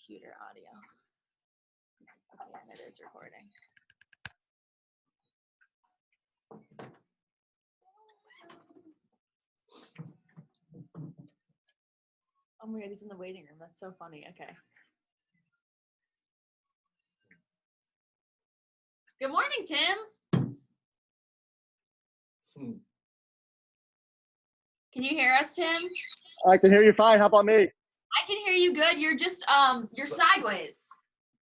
computer audio. Okay, and it is recording. Oh my god, he's in the waiting room. That's so funny. Okay. Good morning, Tim. Can you hear us, Tim? I can hear you fine. How about me? I can hear you good. You're just you're sideways.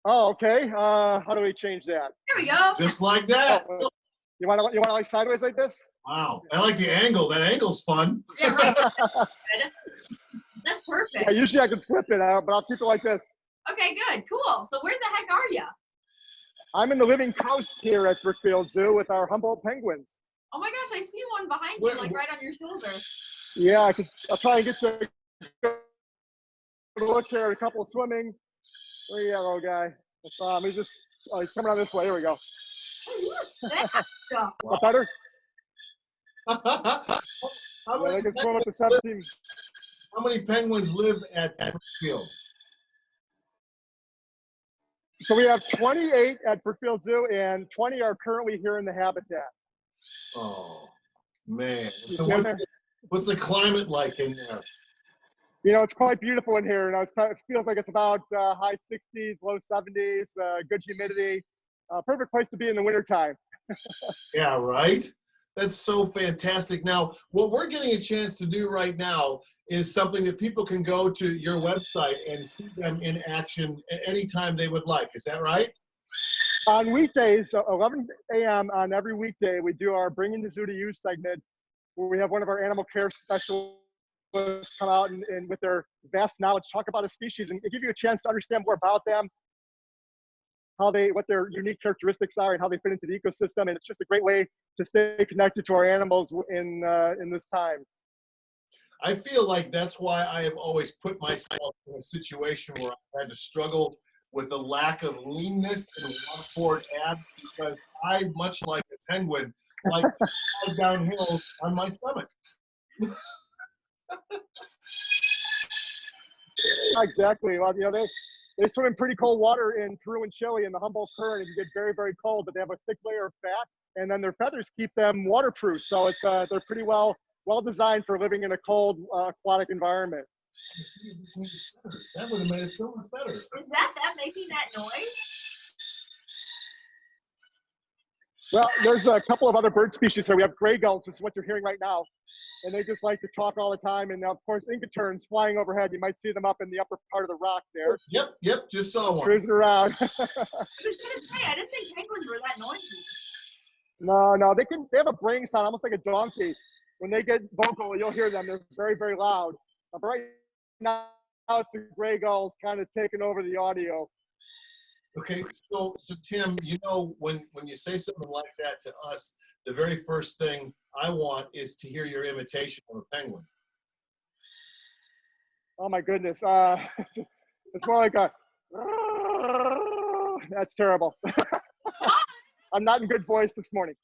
Oh, okay. How do we change that? There we go. Just like that. Oh, you want to like sideways like this? Wow. I like the angle. That angle's fun. Yeah, right. That's perfect. Yeah, usually I can flip it out, but I'll keep it like this. Okay, good. Cool. So where the heck are you? I'm in the living coast here at Brookfield Zoo with our Humboldt penguins. Oh my gosh, I see one behind you, like right on your shoulder. Yeah, I'll try and get you a look here. A couple swimming. There you go, guy. He's coming on this way. Here we go. Wow. Better? How Yeah, they can swim up to 17. How many penguins live at Brookfield? So we have 28 at Brookfield Zoo, and 20 are currently here in the habitat. Oh, man. So what's the climate like in there? You know, it's quite beautiful in here. You know, it feels like it's about high 60s, low 70s, good humidity. Perfect place to be in the wintertime. Yeah, right? That's so fantastic. Now, what we're getting a chance to do right now is something that people can go to your website and see them in action anytime they would like. Is that right? On weekdays, 11 a.m. on every weekday, we do our Bringing the Zoo to You segment, where we have one of our animal care specialists come out and with their vast knowledge, talk about a species and give you a chance to understand more about them, what their unique characteristics are and how they fit into the ecosystem. And it's just a great way to stay connected to our animals in this time. I feel like that's why I have always put myself in a situation where I had to struggle with a lack of leanness and rockford abs, because I, much like a penguin, like to slide down hills on my stomach. Exactly. Well, you know, they swim in pretty cold water in Peru and Chile in the Humboldt Current. It can get very, very cold, but they have a thick layer of fat, and then their feathers keep them waterproof. So it's they're pretty well designed for living in a cold aquatic environment. That would have made it so much better. Is that making that noise? Well, there's a couple of other bird species here. We have gray gulls. This is what you're hearing right now. And they just like to talk all the time. And of course, Inca terns flying overhead. You might see them up in the upper part of the rock there. Yep, just saw one. Cruising around. I was gonna say, I didn't think penguins were that noisy. No, they have a braying sound, almost like a donkey. When they get vocal, you'll hear them. They're very, very loud. But right now, it's the gray gulls kind of taking over the audio. Okay, so Tim, you know, when you say something like that to us, the very first thing I want is to hear your imitation of a penguin. Oh my goodness. It's more like a, that's terrible. I'm not in good voice this morning.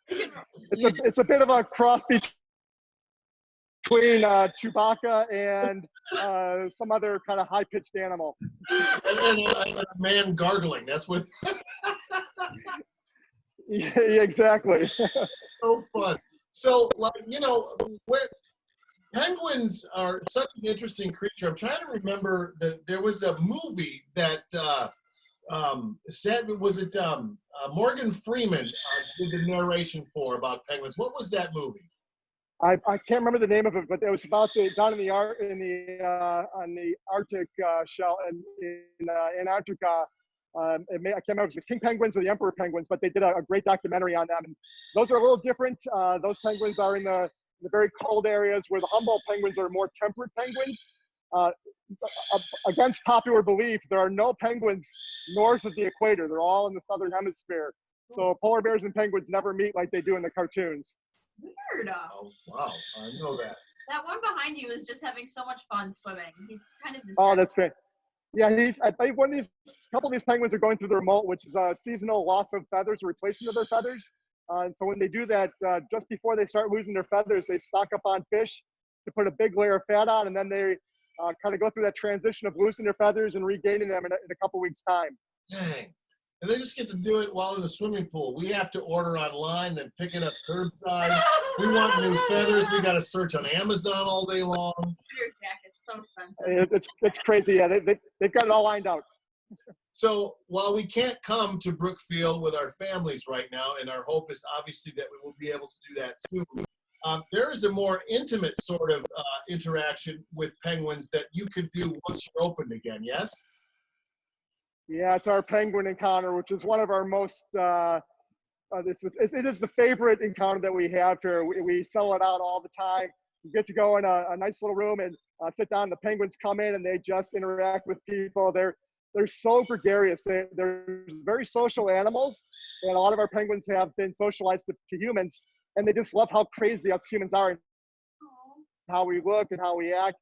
It's a bit of a cross between Chewbacca and some other kind of high-pitched animal. And a man gargling, that's what. Yeah, exactly. So fun. So, like, you know, penguins are such an interesting creature. I'm trying to remember that there was a movie that Morgan Freeman did the narration for about penguins. What was that movie? I can't remember the name of it, but it was about down in the on the Arctic shell in Antarctica. I can't remember if it was the king penguins or the emperor penguins, but they did a great documentary on them. And those are a little different. Those penguins are in the very cold areas, where the Humboldt penguins are more temperate penguins. Against popular belief, there are no penguins north of the equator. They're all in the southern hemisphere. So polar bears and penguins never meet like they do in the cartoons. Weird. Oh, wow, I know that. That one behind you is just having so much fun swimming. He's kind of distracted. Oh, that's great. Yeah, I believe a couple of these penguins are going through their molt, which is a seasonal loss of feathers, or replacement of their feathers. And so when they do that, just before they start losing their feathers, they stock up on fish to put a big layer of fat on, and then they kind of go through that transition of losing their feathers and regaining them in a couple weeks' time. Dang. And they just get to do it while in the swimming pool. We have to order online, then pick it up curbside. We want new feathers. We got to search on Amazon all day long. Your jacket's so expensive. It's crazy. Yeah, they've got it all lined out. So while we can't come to Brookfield with our families right now, and our hope is obviously that we will be able to do that soon, there is a more intimate sort of interaction with penguins that you could do once you're opened again, yes? Yeah, it's our penguin encounter, which is one of our most, it is the favorite encounter that we have here. We sell it out all the time. You get to go in a nice little room and sit down. The penguins come in and they just interact with people. They're so gregarious. They're very social animals, and a lot of our penguins have been socialized to humans, and they just love how crazy us humans are and how we look and how we act.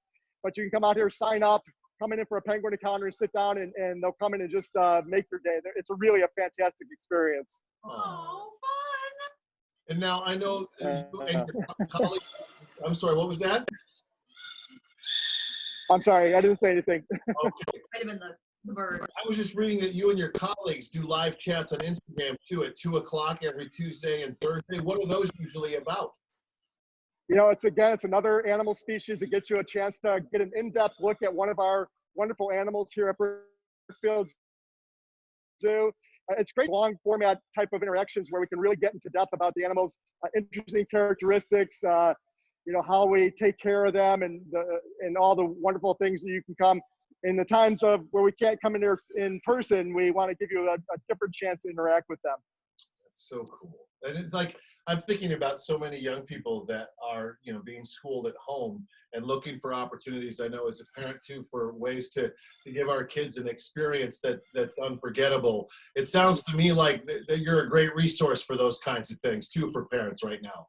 But you can come out here, sign up, come in for a penguin encounter, sit down, and they'll come in and just make your day. It's really a fantastic experience. Oh, fun! And now I know you and your colleague, I'm sorry, what was that? I'm sorry, I didn't say anything. Okay. Might have been the bird. I was just reading that you and your colleagues do live chats on Instagram too at 2 o'clock every Tuesday and Thursday. What are those usually about? You know, it's another animal species that gets you a chance to get an in-depth look at one of our wonderful animals here at Brookfield Zoo. It's great long format type of interactions where we can really get into depth about the animals' interesting characteristics, you know, how we take care of them, and all the wonderful things that you can come. In the times of where we can't come in here in person, we want to give you a different chance to interact with them. That's so cool. And it's like, I'm thinking about so many young people that are, you know, being schooled at home and looking for opportunities. I know as a parent too, for ways to give our kids an experience that's unforgettable. It sounds to me like that you're a great resource for those kinds of things too for parents right now.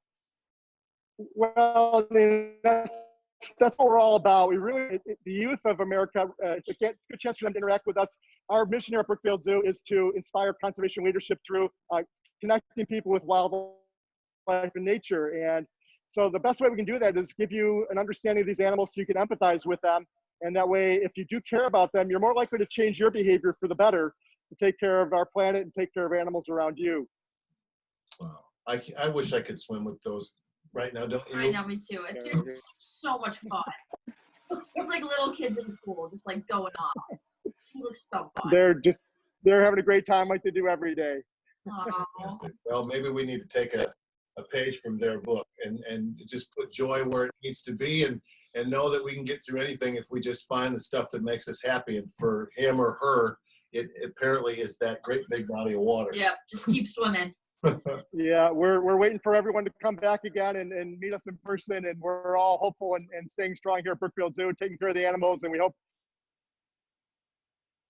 Well, I mean, that's what we're all about. We really, the youth of America, it's a good chance for them to interact with us. Our mission here at Brookfield Zoo is to inspire conservation leadership through connecting people with wildlife and nature. And so the best way we can do that is give you an understanding of these animals so you can empathize with them. And that way, if you do care about them, you're more likely to change your behavior for the better to take care of our planet and take care of animals around you. Wow. I wish I could swim with those right now, don't you? I know, me too. It's just so much fun. It's like little kids in the pool, just like going off. It looks so fun. They're having a great time like they do every day. Well, maybe we need to take a page from their book and just put joy where it needs to be, and know that we can get through anything if we just find the stuff that makes us happy. And for him or her, it apparently is that great big body of water. Yep, just keep swimming. Yeah, we're waiting for everyone to come back again and meet us in person, and we're all hopeful and staying strong here at Brookfield Zoo, taking care of the animals, and we hope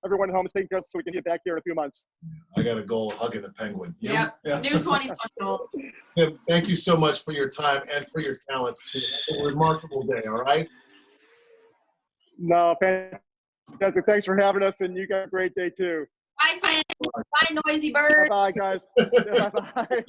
everyone at home is taking care of us so we can get back here in a few months. I got a goal of hugging a penguin. Yep, yeah. New 2020 goal. Tim, thank you so much for your time and for your talents. Have a remarkable day, all right? No, fantastic. Thanks for having us, and you got a great day too. Bye, Tim. Bye, noisy bird. Bye, guys. Bye-bye.